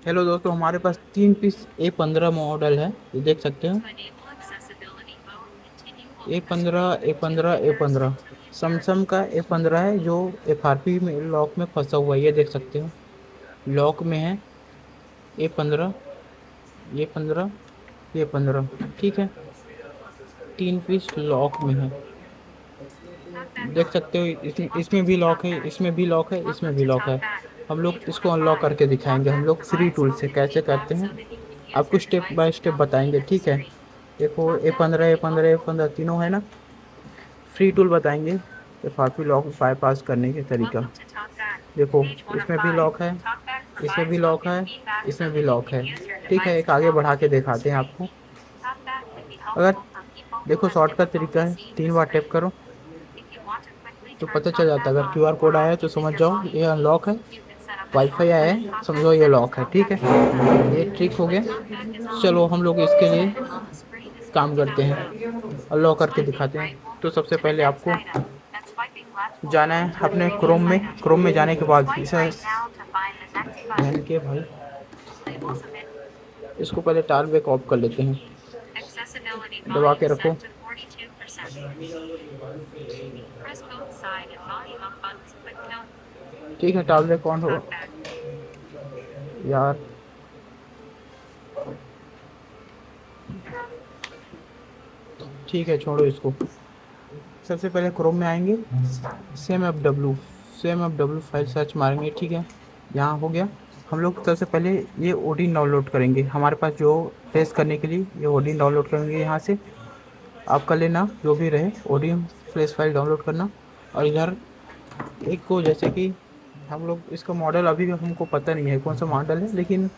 Hello दोस्तों, हमारे पास 3 piece A15 model है, ये देख सकते हो। A15 सैमसंग का A15 है, जो FRP में लॉक में फंसा हुआ है, ये देख सकते हो। लॉक में है A15, A15, A15, ठीक है। 3 पीस लॉक में है, देख सकते हो। इसमें इसमें भी लॉक है, इसमें भी लॉक है, इसमें भी लॉक है। हम लोग इसको अनलॉक करके दिखाएंगे, हम लोग फ्री टूल से कैसे करते हैं आपको स्टेप बाय स्टेप बताएंगे, ठीक है। देखो, A15 तीनों है ना। फ्री टूल बताएंगे ये फाफी लॉक बाईपास करने के तरीका। देखो, इसमें भी लॉक है, इसमें भी लॉक है, इसमें भी लॉक है, ठीक है। एक आगे बढ़ा के दिखाते हैं आपको। अगर देखो, शॉर्टकट तरीका है, 3 बार टैप करो तो पता चल जाता है। अगर QR कोड आया है तो समझ जाओ ये अनलॉक है। वाईफाई आया है, समझो ये लॉक है, ठीक है। ये ट्रिक हो गया। चलो हम लोग इसके लिए काम करते हैं, अनलॉक करके दिखाते हैं। तो सबसे पहले आपको जाना है अपने क्रोम में जाने के बाद इसे पहन के भाई, इसको पहले टाल बैक ऑफ कर लेते हैं, दबा के रखो। ठीक है, टाल बैक ऑन हो यार। ठीक है, छोड़ो इसको। सबसे पहले क्रोम में आएंगे, same F W file search मारेंगे, ठीक है। यहाँ हो गया। हम लोग सबसे पहले ये ओडिन डाउनलोड करेंगे, हमारे पास जो टेस्ट करने के लिए ये ओडिन डाउनलोड करेंगे। यहाँ से आप कर लेना, जो भी रहे ओडिन फ्लैश फाइल डाउनलोड करना। और इधर एक को, जैसे कि हम लोग इसका मॉडल अभी हमको पता नहीं है कौन सा मॉडल है, लेकिन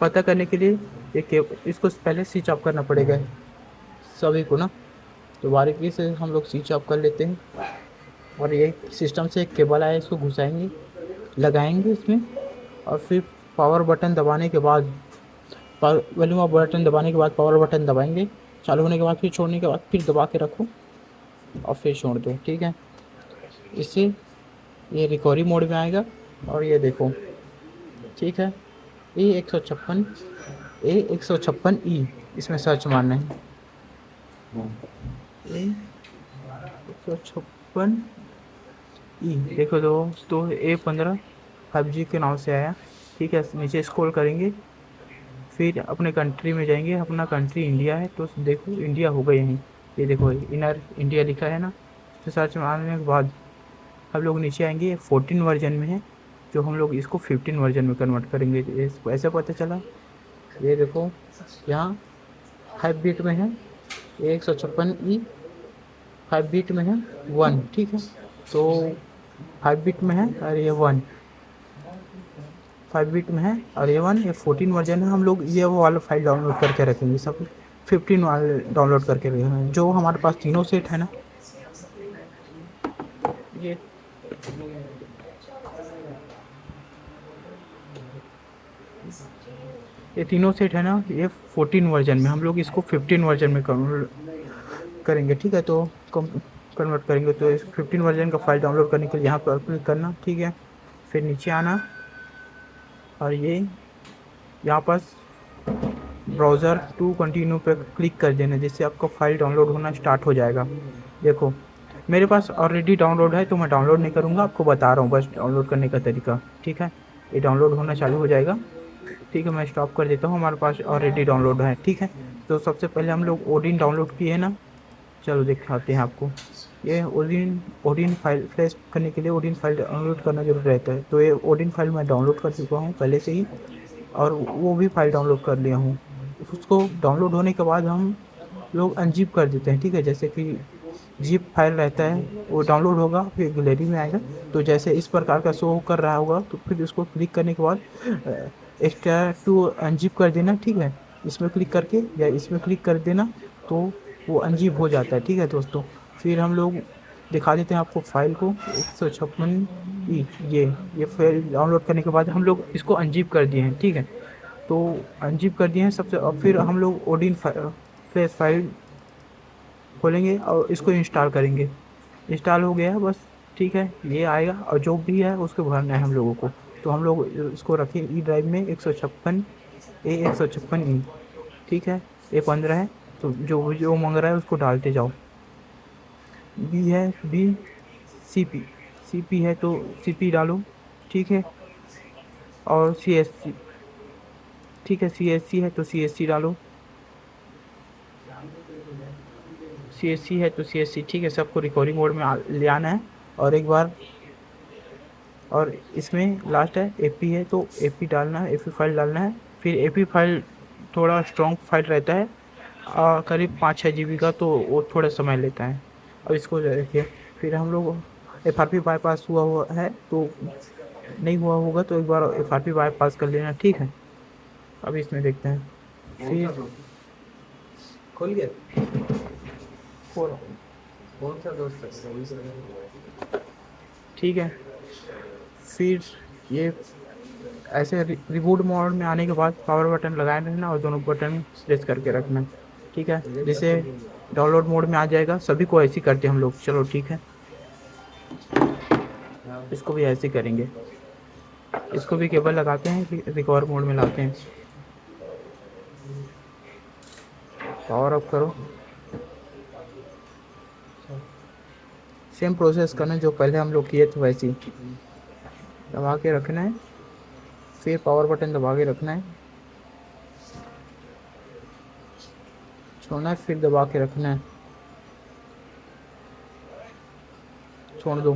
पता करने के लिए इसको पहले स्विच ऑफ करना पड़ेगा सभी को ना। तो बारीकी से हम लोग स्विच ऑफ कर लेते हैं। और ये सिस्टम से एक केबल आया, इसको घुसाएंगे, लगाएंगे इसमें। और फिर पावर बटन दबाने के बाद, वॉल्यूम अप बटन दबाने के बाद पावर बटन दबाएंगे। चालू होने के बाद फिर छोड़ने के बाद फिर दबा के रखो और फिर छोड़ दो, ठीक है। इससे ये रिकवरी मोड में आएगा। और ये देखो, ठीक है। A156, इसमें सर्च मारना है। A156, देखो दोस्तों, A15 5G के नाम से आया, ठीक है। नीचे स्क्रॉल करेंगे, फिर अपने कंट्री में जाएंगे। अपना कंट्री इंडिया है, तो देखो इंडिया होगा यहीं। ये देखो, इनर इंडिया लिखा है ना। तो सर्च मारने के बाद हम लोग नीचे आएंगे, ये 14 वर्जन में है, जो हम लोग इसको 15 वर्जन में कन्वर्ट करेंगे। तो इसको ऐसे पता चला। ये देखो, यहाँ 5 बिट में है, A156, 5 बिट में है 1, ठीक है। तो 5 बिट में है और ये 1, 5 बिट में है और ये 14 वर्जन है। हम लोग ये वो वाला फाइल डाउनलोड करके रखेंगे, सब 15 वाले डाउनलोड करके रखेंगे। जो हमारे पास तीनों सेट है ना, ये ये तीनों सेट है ना, ये 14 वर्जन में, हम लोग इसको 15 वर्जन में कन्वर्ट करेंगे, ठीक है। तो कन्वर्ट करेंगे, तो इस 15 वर्जन का फाइल डाउनलोड करने के लिए यहाँ पर क्लिक करना, ठीक है। फिर नीचे आना और ये यहाँ पर ब्राउज़र टू कंटिन्यू पे क्लिक कर देना, जिससे आपका फाइल डाउनलोड होना स्टार्ट हो जाएगा। देखो, मेरे पास ऑलरेडी डाउनलोड है, तो मैं डाउनलोड नहीं करूँगा, आपको बता रहा हूँ बस डाउनलोड करने का तरीका, ठीक है। ये डाउनलोड होना चालू हो जाएगा, ठीक है। मैं स्टॉप कर देता हूँ, हमारे पास ऑलरेडी डाउनलोड है, ठीक है। तो सबसे पहले हम लोग ओडिन डाउनलोड किए ना, चलो दिखाते हैं आपको। ये ओडिन ओडिन फाइल फ्लैश करने के लिए ओडिन फाइल डाउनलोड करना जरूर रहता है। तो ये ओडिन फाइल मैं डाउनलोड कर चुका हूँ पहले से ही, और वो भी फाइल डाउनलोड कर लिया हूँ। उसको डाउनलोड होने के बाद हम लोग अनजिप कर देते हैं, ठीक है। जैसे कि जिप फाइल रहता है, वो डाउनलोड होगा, फिर गैलरी में आएगा। तो जैसे इस प्रकार का शो कर रहा होगा, तो फिर उसको क्लिक करने के बाद एक्स्ट्रा टू अनजिप कर देना, ठीक है। इसमें क्लिक करके या इसमें क्लिक कर देना, तो वो अनजिप हो जाता है, ठीक है दोस्तों। फिर हम लोग दिखा देते हैं आपको फाइल को, 156 ये फाइल डाउनलोड करने के बाद हम लोग इसको अनजिप कर दिए हैं, ठीक है। तो अनजिप कर दिए हैं सबसे। अब फिर हम लोग ओडिन फ्लैश फाइल खोलेंगे और इसको इंस्टॉल करेंगे। इंस्टॉल हो गया बस, ठीक है। ये आएगा और जो भी है उसको भरना है हम लोगों को। तो हम लोग इसको रखें ई ड्राइव में 156 ठीक है, A15 है, तो जो जो मांग रहा है उसको डालते जाओ। बी है, बी CP, CP है तो CP डालो, ठीक है। और CSC, ठीक है, CSC है तो CSC डालो, CSC है तो CSC, ठीक है। सबको रिकॉर्डिंग मोड में ले आना है। और एक बार, और इसमें लास्ट है AP है तो AP डालना है, AP फाइल डालना है। फिर AP फाइल थोड़ा स्ट्रॉन्ग फाइल रहता है, करीब 5-6 GB का, तो वो थोड़ा समय लेता है। अब इसको देखिए, फिर हम लोग FRP बाईपास हुआ है तो नहीं हुआ होगा तो एक बार FRP बाईपास कर लेना, ठीक है। अब इसमें देखते हैं, फिर खोल गया, खोल, कौन सा दोस्त है, ठीक है। फिर ये ऐसे रिबूट मोड में आने के बाद पावर बटन लगाए रहना और दोनों बटन प्रेस करके रखना, ठीक है। जिससे डाउनलोड मोड में आ जाएगा। सभी को ऐसे ही करते हैं हम लोग, चलो ठीक है। इसको भी ऐसे ही करेंगे, इसको भी केबल लगाते हैं, रिकवर मोड में लाते हैं, पावर ऑफ करो। सेम प्रोसेस करना जो पहले हम लोग किए थे वैसे ही, दबा के रखना है, फिर पावर बटन दबा के रखना है, छोड़ना है, फिर दबा के रखना है, छोड़ दो,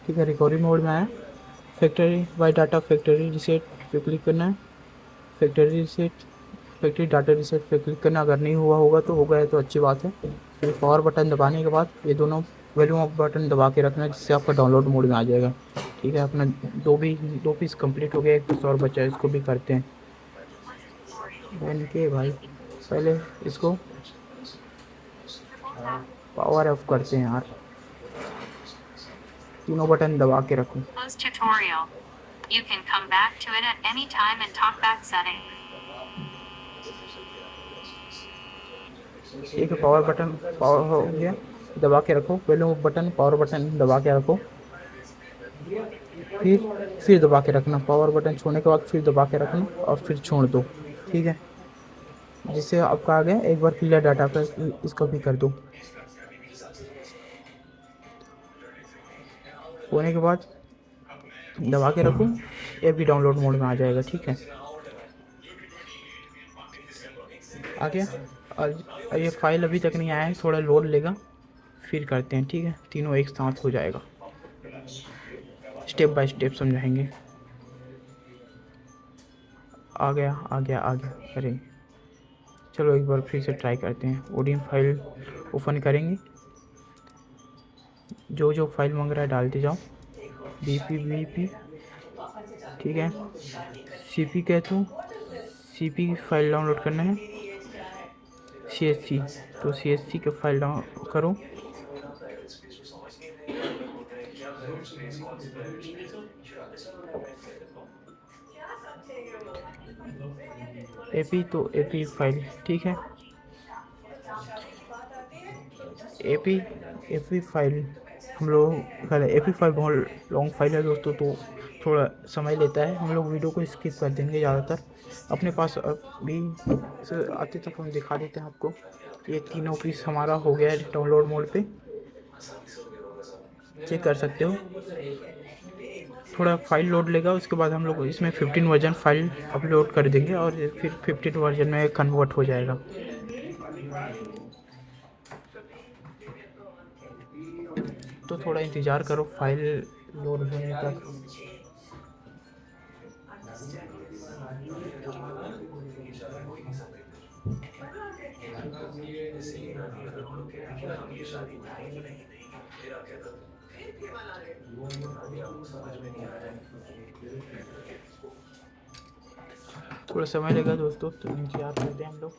ठीक है। रिकवरी मोड में आया, factory by data factory reset पे क्लिक करना है, factory reset, factory data reset पे क्लिक करना। अगर नहीं हुआ होगा तो हो गया तो अच्छी बात है। फिर पावर बटन दबाने के बाद ये दोनों वॉल्यूम अप बटन दबा के रखना है, जिससे आपका डाउनलोड मोड में आ जाएगा, ठीक है। अपना दो पीस कंप्लीट हो गया, एक पीस और बचा है, इसको भी करते हैं। बहन के भाई, पहले इसको पावर ऑफ करते हैं यार, तीनों बटन दबा के रखो। Tutorial. You can come back to it at any time and talk back setting. एक पावर बटन पावर हो गया, दबा के रखो, पहले बटन पावर बटन दबा के रखो, फिर दबा के रखना, पावर बटन छोड़ने के बाद फिर दबा के रखना और फिर छोड़ दो, ठीक है। जिससे आपका आ गया। एक बार क्लियर डाटा पर इसको भी कर दो, होने के बाद दबा के रखो, ये भी डाउनलोड मोड में आ जाएगा, ठीक है। आ गया। और ये फाइल अभी तक नहीं आया है, थोड़ा लोड लेगा, फिर करते हैं, ठीक है। तीनों एक साथ हो जाएगा, स्टेप बाय स्टेप समझाएंगे। आ गया आ गया आ गया, अरे चलो एक बार फिर से ट्राई करते हैं। ओडिन फाइल ओपन करेंगे, जो जो फाइल मांग रहा है डालते जाओ, BP, ठीक है। CP कह तो CP फाइल डाउनलोड करना है, CSC तो CSC का फाइल डाउन करो, AP तो AP फाइल, ठीक है। AP फाइल हम लोग कर AP फाइल बहुत लॉन्ग फाइल है दोस्तों, तो थोड़ा समय लेता है। हम लोग वीडियो को स्किप कर देंगे ज़्यादातर। अपने पास अभी आते तक हम दिखा देते हैं आपको। ये तीनों पीस हमारा हो गया है डाउनलोड मोड पे, चेक कर सकते हो। थोड़ा फाइल लोड लेगा, उसके बाद हम लोग इसमें 15 वर्जन फाइल अपलोड कर देंगे और फिर 15 वर्जन में कन्वर्ट हो जाएगा। तो थोड़ा इंतज़ार करो फाइल लोड होने तक। थोड़ा समय लगेगा दोस्तों, तो इंतजार करते हैं हम लोग।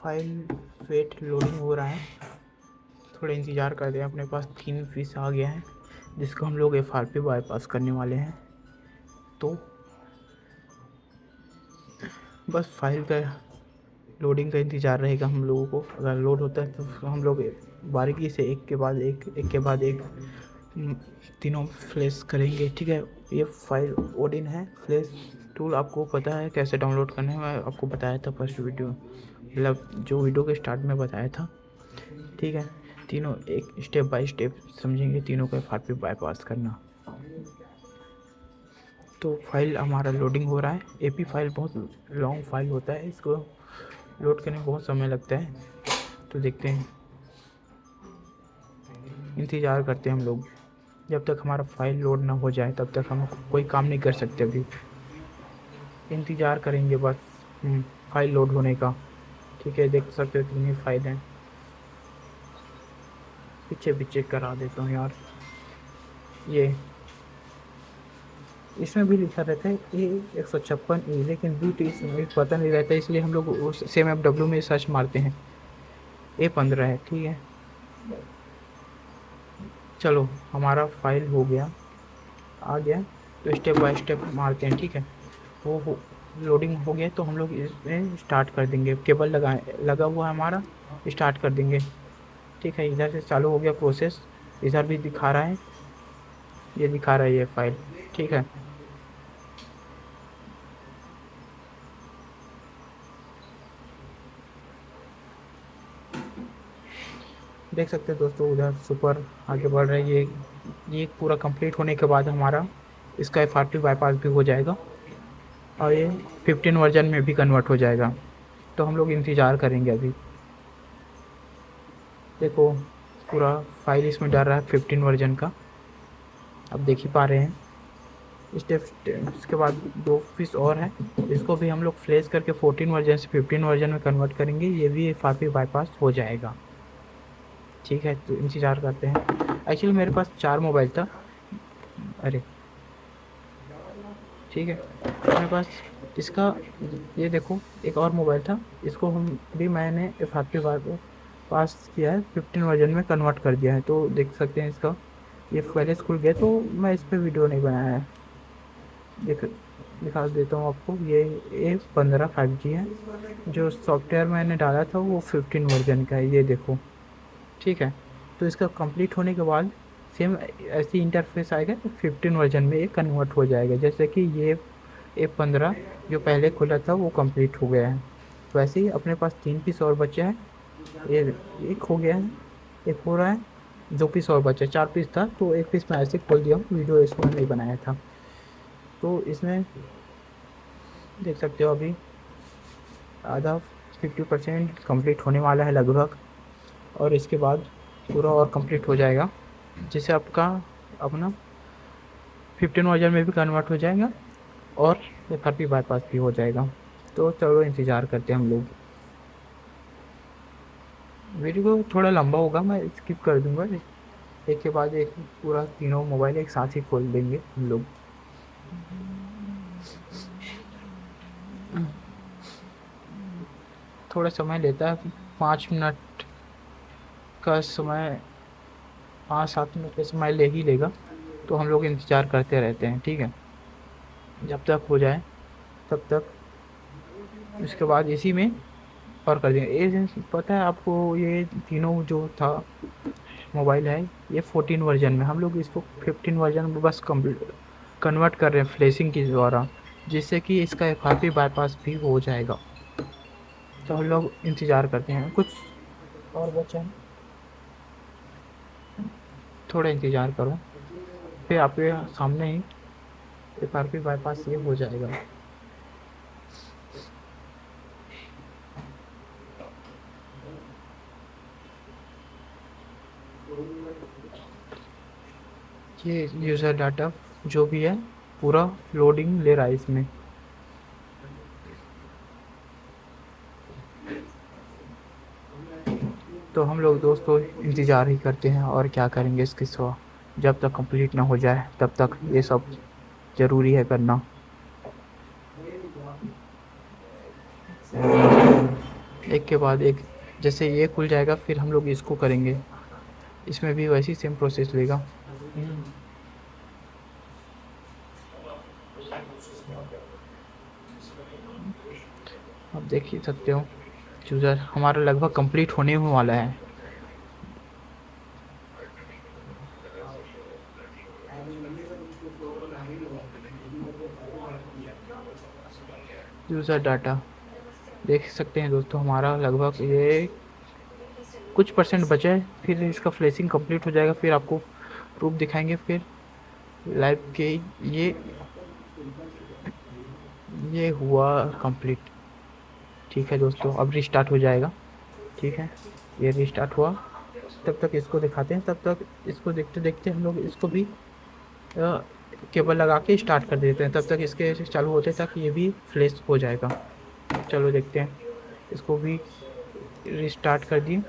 फाइल वेट लोडिंग हो रहा है, थोड़ा इंतज़ार करते हैं। अपने पास 3 पीस आ गया है, जिसको हम लोग FRP बाईपास करने वाले हैं। तो बस फाइल का लोडिंग का इंतज़ार रहेगा हम लोगों को। अगर लोड होता है तो हम लोग बारीकी से एक के बाद एक तीनों फ्लैश करेंगे, ठीक है। ये फाइल ओडिन है। फ्लैश टूल आपको पता है कैसे डाउनलोड करना है, मैं आपको बताया था फर्स्ट वीडियो, मतलब जो वीडियो के स्टार्ट में बताया था, ठीक है। तीनों एक स्टेप बाय स्टेप समझेंगे, तीनों का FRP बाईपास करना। तो फाइल हमारा लोडिंग हो रहा है। AP फाइल बहुत लॉन्ग फाइल होता है, इसको लोड करने में बहुत समय लगता है। तो देखते हैं, इंतज़ार करते हैं हम लोग। जब तक हमारा फाइल लोड ना हो जाए तब तक हम कोई काम नहीं कर सकते। अभी इंतज़ार करेंगे बस फाइल लोड होने का, ठीक है। देख सकते हो कितनी फाइल हैं। पीछे पीछे करा देता हूँ यार। ये इसमें भी लिखा रहता है A156E, लेकिन बीट इसमें पता नहीं रहता, इसलिए हम लोग उस सेम FW में सर्च मारते हैं। A15 है, ठीक है। चलो हमारा फाइल हो गया, आ गया। तो स्टेप बाय स्टेप मारते हैं, ठीक है। वो हो लोडिंग हो गया तो हम लोग इसमें स्टार्ट कर देंगे। केबल लगा हुआ है हमारा, स्टार्ट कर देंगे, ठीक है। इधर से चालू हो गया प्रोसेस, इधर भी दिखा रहा है, ये दिखा रहा है ये फाइल, ठीक है। देख सकते हैं दोस्तों, उधर सुपर आगे बढ़ रहा है। ये पूरा कंप्लीट होने के बाद हमारा इसका FRP बाईपास भी हो जाएगा और ये 15 वर्जन में भी कन्वर्ट हो जाएगा। तो हम लोग इंतज़ार करेंगे अभी। देखो पूरा फाइल इसमें डाल रहा है 15 वर्जन का, आप देख ही पा रहे हैं। स्टेप इसके बाद 2 पीस और है, इसको भी हम लोग फ्लैश करके 14 वर्जन से 15 वर्जन में कन्वर्ट करेंगे। ये भी FRP बाईपास हो जाएगा, ठीक है। तो इंतज़ार करते हैं। एक्चुअली मेरे पास 4 मोबाइल था, अरे ठीक है। मेरे पास इसका, ये देखो एक और मोबाइल था, इसको हम भी मैंने FRP पास किया है, 15 वर्जन में कन्वर्ट कर दिया है। तो देख सकते हैं इसका ये पहले खुल गया, तो मैं इस पर वीडियो नहीं बनाया है। दिखा देता हूँ आपको। ये A15 5G है, जो सॉफ्टवेयर मैंने डाला था वो 15 वर्जन का है, ये देखो, ठीक है। तो इसका कंप्लीट होने के बाद सेम ऐसी इंटरफेस आएगा, तो 15 वर्जन में ये कन्वर्ट हो जाएगा। जैसे कि ये A15 जो पहले खुला था वो कंप्लीट हो गया है, वैसे ही अपने पास 3 पीस और बचे हैं। ये एक हो गया है, एक हो रहा है, 2 पीस और बचे। 4 पीस था तो 1 पीस मैं ऐसे खोल दिया हूँ, वीडियो इसमें नहीं बनाया था। तो इसमें देख सकते हो अभी आधा 50% कंप्लीट होने वाला है लगभग, और इसके बाद पूरा और कंप्लीट हो जाएगा, जिससे आपका अपना 15 वर्जन में भी कन्वर्ट हो जाएगा और FRP बाईपास भी हो जाएगा। तो चलो इंतज़ार करते हैं हम लोग। वीडियो को थोड़ा लंबा होगा, मैं स्किप कर दूंगा, एक के बाद एक पूरा तीनों मोबाइल एक साथ ही खोल देंगे हम लोग। थोड़ा समय लेता है, 5 मिनट का समय, 5-7 मिनट का समय ले ही लेगा। तो हम लोग इंतज़ार करते रहते हैं, ठीक है, जब तक हो जाए तब तक। इसके बाद इसी में और कर देंगे। ये पता है आपको, ये तीनों जो था मोबाइल है, ये 14 वर्जन में, हम लोग इसको 15 वर्जन में बस कन्वर्ट कर रहे हैं फ्लैशिंग के द्वारा, जिससे कि इसका FRP बाईपास भी हो जाएगा। तो हम लोग इंतज़ार करते हैं, कुछ और बचा है, थोड़ा इंतज़ार करो, फिर आपके सामने ही FRP बाईपास ये हो जाएगा। ये यूज़र डाटा जो भी है पूरा लोडिंग ले रहा है इसमें। तो हम लोग दोस्तों इंतज़ार ही करते हैं, और क्या करेंगे इसके सिवा। जब तक कंप्लीट ना हो जाए तब तक ये सब ज़रूरी है करना। एक के बाद एक, जैसे ये खुल जाएगा फिर हम लोग इसको करेंगे, इसमें भी वैसी सेम प्रोसेस लेगा। आप देख ही सकते हो चूज़र हमारा लगभग कंप्लीट होने ही वाला है। यूज़र डाटा देख सकते हैं दोस्तों, हमारा लगभग ये कुछ परसेंट बचा है, फिर इसका फ्लैशिंग कंप्लीट हो जाएगा, फिर आपको प्रूफ दिखाएंगे फिर लाइव के। ये हुआ कंप्लीट। ठीक है दोस्तों, अब रिस्टार्ट हो जाएगा। ठीक है, ये रिस्टार्ट हुआ। तब तक इसको दिखाते हैं, तब तक इसको देखते देखते हम लोग इसको भी केबल लगा के स्टार्ट कर देते हैं, तब तक इसके चालू होते तक ये भी फ्लैश हो जाएगा। चलो देखते हैं, इसको भी रिस्टार्ट कर दिए।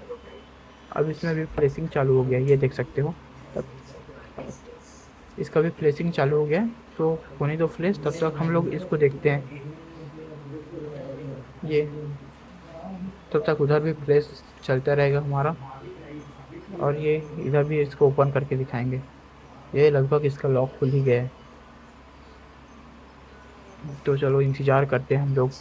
अब इसमें भी फ्लैशिंग चालू हो गया, ये देख सकते हो। तब इसका भी फ्लैशिंग चालू हो गया, तो होने दो फ्लैश, तब तक हम लोग इसको देखते हैं। ये तब तक उधर भी फ्लैश चलता रहेगा हमारा, और ये इधर भी इसको ओपन करके दिखाएंगे। ये लगभग इसका लॉक खुल ही गया है, तो चलो इंतज़ार करते हैं हम लोग।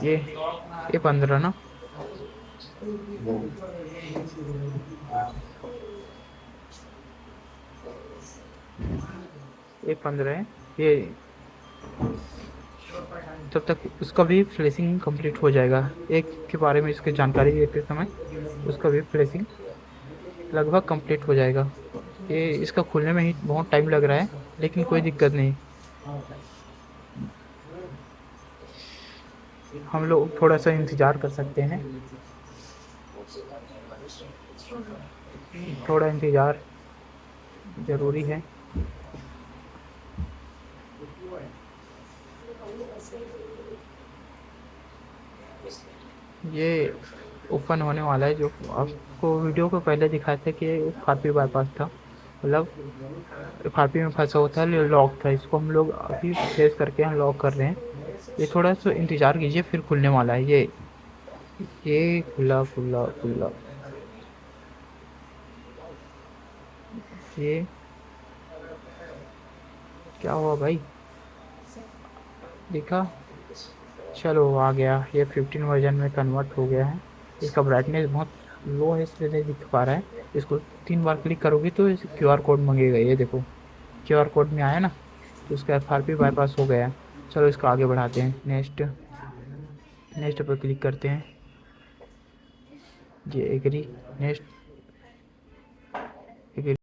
ये 15 ना, ये 15 है। ये तब तक उसका भी फ्लैशिंग कंप्लीट हो जाएगा। एक के बारे में इसकी जानकारी देते समय उसका भी फ्लैशिंग लगभग कंप्लीट हो जाएगा। ये इसका खुलने में ही बहुत टाइम लग रहा है, लेकिन कोई दिक्कत नहीं, हम लोग थोड़ा सा इंतज़ार कर सकते हैं। थोड़ा इंतज़ार ज़रूरी है। ये ओपन होने वाला है, जो आपको वीडियो को पहले दिखाया था कि फारपी बाईपास था, मतलब फारपी में फंसा हुआ था, लॉक था। इसको हम लोग अभी फेस करके अनलॉक कर रहे हैं। ये थोड़ा सा इंतज़ार कीजिए, फिर खुलने वाला है। ये खुला खुला खुला। ये क्या हुआ भाई, देखा? चलो आ गया, ये 15 वर्जन में कन्वर्ट हो गया है। इसका ब्राइटनेस बहुत लो है, इसलिए नहीं दिख पा रहा है। इसको 3 बार क्लिक करोगे तो इस QR कोड मांगेगा, ये देखो QR कोड में आया ना, तो उसका FRP बाईपास हो गया है। चलो इसको आगे बढ़ाते हैं, नेक्स्ट नेक्स्ट पर क्लिक करते हैं। ये एग्री, नेक्स्ट एग्री।